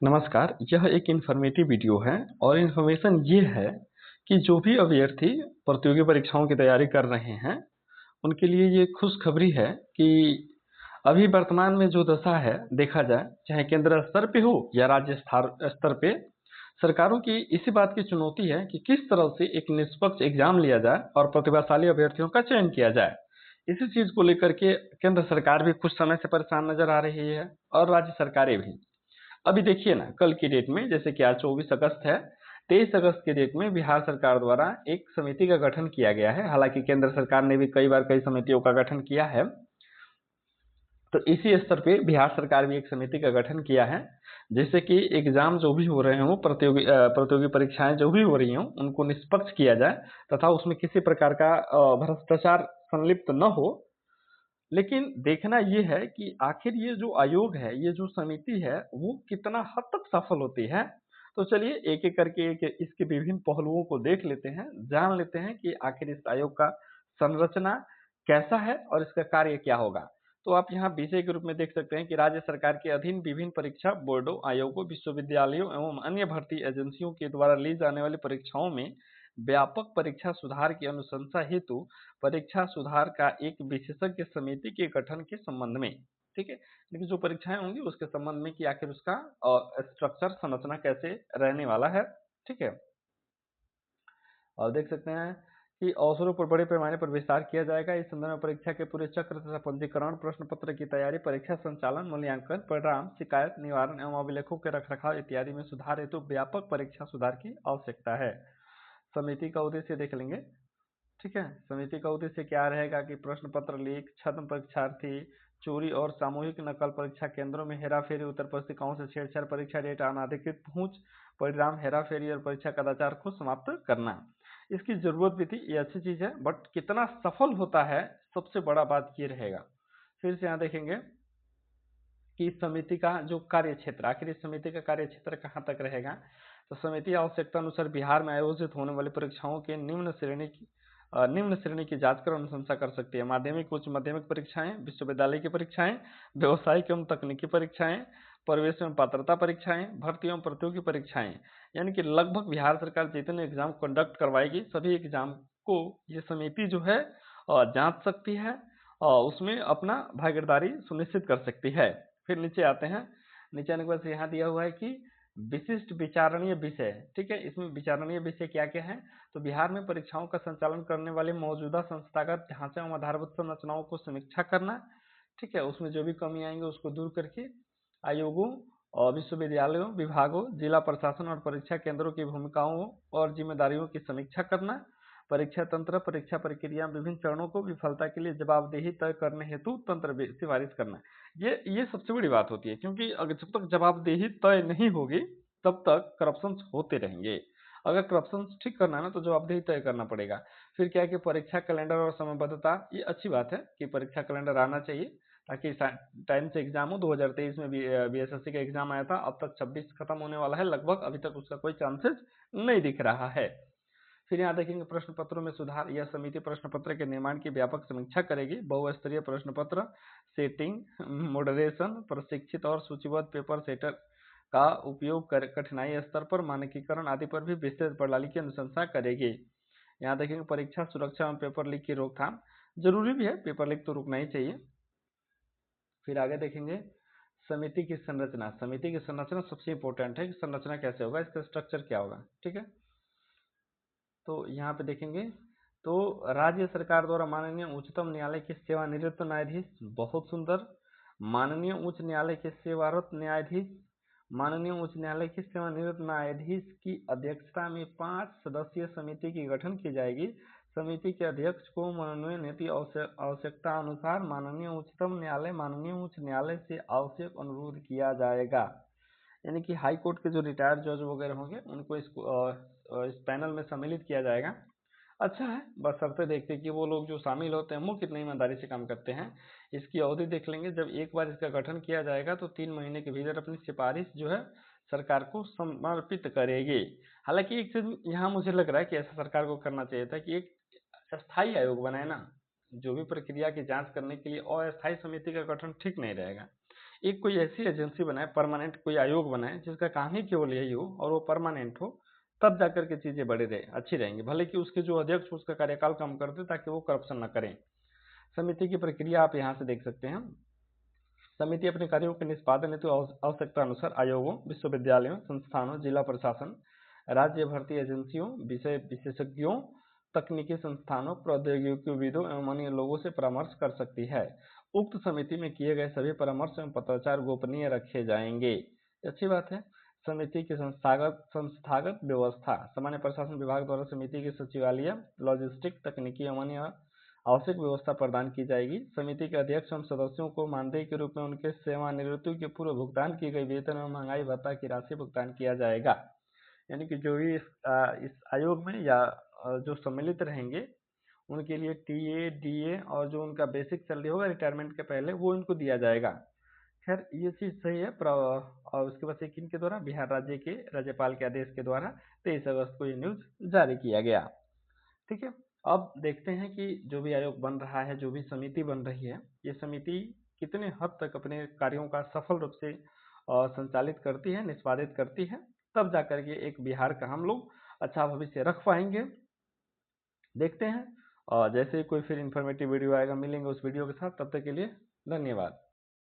नमस्कार, यह एक इन्फॉर्मेटिव वीडियो है और इन्फॉर्मेशन ये है कि जो भी अभ्यर्थी प्रतियोगी परीक्षाओं की तैयारी कर रहे हैं, उनके लिए ये खुशखबरी है कि अभी वर्तमान में जो दशा है, देखा जाए, चाहे केंद्र स्तर पे हो या राज्य स्तर पे, सरकारों की इसी बात की चुनौती है कि किस तरह से एक निष्पक्ष एग्जाम लिया जाए और प्रतिभाशाली अभ्यर्थियों का चयन किया जाए। इसी चीज को लेकर के केंद्र सरकार भी कुछ समय से परेशान नजर आ रही है और राज्य सरकारें भी। अभी देखिए ना, कल की डेट में, जैसे कि आज 24 अगस्त है, 23 अगस्त की डेट में बिहार सरकार द्वारा एक समिति का गठन किया गया है। हालांकि केंद्र सरकार ने भी कई बार कई समितियों का गठन किया है, तो इसी स्तर पे बिहार सरकार भी एक समिति का गठन किया है, जिससे कि एग्जाम जो भी हो रहे हों, प्रतियोगी परीक्षाएं जो भी हो रही हों, उनको निष्पक्ष किया जाए तथा उसमें किसी प्रकार का भ्रष्टाचार संलिप्त न हो। लेकिन देखना ये है कि आखिर ये जो आयोग है, ये जो समिति है, वो कितना हद तक सफल होती है। तो चलिए एक एक करके इसके विभिन्न पहलुओं को देख लेते हैं, जान लेते हैं कि आखिर इस आयोग का संरचना कैसा है और इसका कार्य क्या होगा। तो आप यहाँ विषय के रूप में देख सकते हैं कि राज्य सरकार के अधीन विभिन्न परीक्षा बोर्डों, आयोगों, विश्वविद्यालयों एवं अन्य भर्ती एजेंसियों के द्वारा ली जाने वाली परीक्षाओं में व्यापक परीक्षा सुधार की अनुशंसा हेतु परीक्षा सुधार का एक विशेषज्ञ समिति के गठन के संबंध में, ठीक है, लेकिन जो परीक्षाएं होंगी उसके संबंध में कि आखिर उसका स्ट्रक्चर, संरचना कैसे रहने वाला है, ठीक है। और देख सकते हैं कि अवसरों पर बड़े पैमाने पर विस्तार किया जाएगा। इस संदर्भ में परीक्षा के पूरे चक्र तथा पंजीकरण, प्रश्न पत्र की तैयारी, परीक्षा संचालन, मूल्यांकन, परिणाम, शिकायत निवारण एवं अभिलेखों के रखरखाव इत्यादि में सुधार हेतु व्यापक परीक्षा सुधार की आवश्यकता है। समिति का उद्देश्य देख लेंगे, ठीक है। समिति का उद्देश्य क्या रहेगा कि प्रश्न पत्र लीक, छद्म परीक्षार्थी, चोरी और सामूहिक नकल, परीक्षा केंद्रों में हेराफेरी, उत्तर पुस्तिकाओं से छेड़छाड़, परीक्षा डेटा अनाधिकृत पहुंच, परिणाम हेराफेरी और परीक्षा कदाचार को समाप्त करना। इसकी जरूरत भी थी, ये अच्छी चीज है, बट कितना सफल होता है, सबसे बड़ा बात ये रहेगा। फिर से यहाँ देखेंगे कि इस समिति का जो कार्य क्षेत्र, आखिर इस समिति का कार्य क्षेत्र कहाँ तक रहेगा। तो समिति आवश्यकता अनुसार बिहार में आयोजित होने वाली परीक्षाओं के निम्न श्रेणी की जांच कर अनुशंसा कर सकती है। माध्यमिक, उच्च माध्यमिक परीक्षाएं, विश्वविद्यालय की परीक्षाएं, व्यवसायिक एवं तकनीकी परीक्षाएं, प्रवेश एवं पात्रता परीक्षाएं, भर्ती एवं प्रतियोगी परीक्षाएं, यानी कि लगभग बिहार सरकार जितने एग्जाम कंडक्ट करवाएगी, सभी एग्जाम को ये समिति जो है जांच सकती है और उसमें अपना भागीदारी सुनिश्चित कर सकती है। फिर नीचे आते हैं, नीचे आने के बाद यहाँ दिया हुआ है कि विशिष्ट विचारणीय विषय, ठीक है। इसमें विचारणीय विषय क्या क्या है, तो बिहार में परीक्षाओं का संचालन करने वाले मौजूदा संस्थागत ढांचे एवं आधारभूत संरचनाओं को समीक्षा करना, ठीक है, उसमें जो भी कमी आएंगे उसको दूर करके आयोगों और विश्वविद्यालयों, विभागों, जिला प्रशासन और परीक्षा केंद्रों की भूमिकाओं और जिम्मेदारियों की समीक्षा करना, परीक्षा तंत्र, परीक्षा प्रक्रिया, विभिन्न चरणों को विफलता के लिए जवाबदेही तय करने हेतु तंत्र सिफारिश करना। ये सबसे बड़ी बात होती है, क्योंकि अगर जब तक जवाबदेही तय नहीं होगी तब तक करप्शन होते रहेंगे। अगर करप्शन ठीक करना है ना, तो जवाबदेही तय करना पड़ेगा। फिर क्या है कि परीक्षा कैलेंडर और समयबद्धता, ये अच्छी बात है कि परीक्षा कैलेंडर आना चाहिए ताकि टाइम से एग्जाम हो। 2023 में बीएसएससी का एग्जाम आया था, अब तक 26 खत्म होने वाला है लगभग, अभी तक उसका कोई चांसेस नहीं दिख रहा है। फिर यहाँ देखेंगे प्रश्न पत्रों में सुधार। यह समिति प्रश्न पत्र के निर्माण की व्यापक समीक्षा करेगी। बहुस्तरीय प्रश्न पत्र सेटिंग, मॉडरेशन, प्रशिक्षित और सूचीबद्ध पेपर सेटर का उपयोग कर कठिनाई स्तर पर मानकीकरण आदि पर भी विस्तृत प्रणाली की अनुशंसा करेगी। यहाँ देखेंगे परीक्षा सुरक्षा एवं पेपर लीक की रोकथाम, जरूरी भी है, पेपर लीक तो रुकना ही चाहिए। फिर आगे देखेंगे समिति की संरचना। समिति की संरचना सबसे इंपॉर्टेंट है कि संरचना कैसे होगा, इसका स्ट्रक्चर क्या होगा, ठीक है। तो यहाँ पे देखेंगे तो राज्य सरकार द्वारा माननीय उच्चतम न्यायालय के सेवानिवृत्त न्यायाधीश, बहुत सुंदर, माननीय उच्च न्यायालय के सेवारत न्यायाधीश, माननीय उच्च न्यायालय के सेवानिवृत्त न्यायाधीश की अध्यक्षता में 5 सदस्यीय समिति की गठन की जाएगी। समिति के अध्यक्ष को मनोनयन नीति आवश्यकता अनुसार माननीय उच्चतम न्यायालय, माननीय उच्च न्यायालय से आवश्यक अनुरोध किया जाएगा। यानी कि हाई कोर्ट के जो रिटायर्ड जज वगैरह होंगे उनको इस पैनल में सम्मिलित किया जाएगा। अच्छा है, बशर्ते देखते हैं कि वो लोग जो शामिल होते हैं वो कितनी ईमानदारी से काम करते हैं। इसकी अवधि देख लेंगे, जब एक बार इसका गठन किया जाएगा तो 3 महीने के भीतर अपनी सिफारिश जो है सरकार को समर्पित करेगी। हालांकि एक चीज यहाँ मुझे लग रहा है कि ऐसा सरकार को करना चाहिए था कि एक अस्थायी आयोग बनाए ना, जो भी प्रक्रिया की जांच करने के लिए। अस्थायी समिति का गठन ठीक नहीं रहेगा, एक कोई ऐसी एजेंसी बनाए, परमानेंट कोई आयोग बनाए जिसका काम ही केवल यही हो और वो परमानेंट हो, तब जाकर के चीजें बड़ी रहे अच्छी रहेंगी। भले कि उसके जो अध्यक्ष उसका कार्यकाल कम कर दे ताकि वो करप्शन न करें। समिति की प्रक्रिया आप यहाँ से देख सकते हैं। समिति अपने कार्यों के निष्पादन हेतु आवश्यकता अनुसार आयोगों, विश्वविद्यालयों, संस्थानों, जिला प्रशासन, राज्य भर्ती एजेंसियों, विषय विशेषज्ञों, तकनीकी संस्थानों, प्रौद्योगिकीविदों एवं अन्य लोगों से परामर्श कर सकती है। उक्त समिति में किए गए सभी परामर्श एवं पत्राचार गोपनीय रखे जाएंगे। अच्छी बात है। समिति की संस्थागत व्यवस्था। सामान्य प्रशासन विभाग द्वारा समिति के सचिवालय, लॉजिस्टिक, तकनीकी एवं अन्य आवश्यक व्यवस्था प्रदान की जाएगी। समिति के अध्यक्ष एवं सदस्यों को मानदेय के रूप में उनके सेवानिवृत्ति के पूर्व भुगतान की गई वेतन एवं महंगाई भत्ता की राशि भुगतान किया जाएगा। यानी कि जो भी इस आयोग में या जो सम्मिलित रहेंगे उनके लिए टीए, डीए और जो उनका बेसिक सैलरी होगा रिटायरमेंट के पहले वो इनको दिया जाएगा। खैर ये चीज सही है। और उसके बाद से किन के द्वारा, बिहार राज्य के राज्यपाल के आदेश के द्वारा 23 अगस्त को ये न्यूज जारी किया गया। ठीक है। अब देखते हैं कि जो भी आयोग बन रहा है, जो भी समिति बन रही है, ये समिति कितने हद तक अपने कार्यों का सफल रूप से संचालित करती है, निष्पादित करती है। तब जाकर के एक बिहार का हम लोग अच्छा भविष्य रख पाएंगे। देखते हैं। और जैसे ही कोई फिर इन्फॉर्मेटिव वीडियो आएगा मिलेंगे उस वीडियो के साथ। तब तक के लिए धन्यवाद।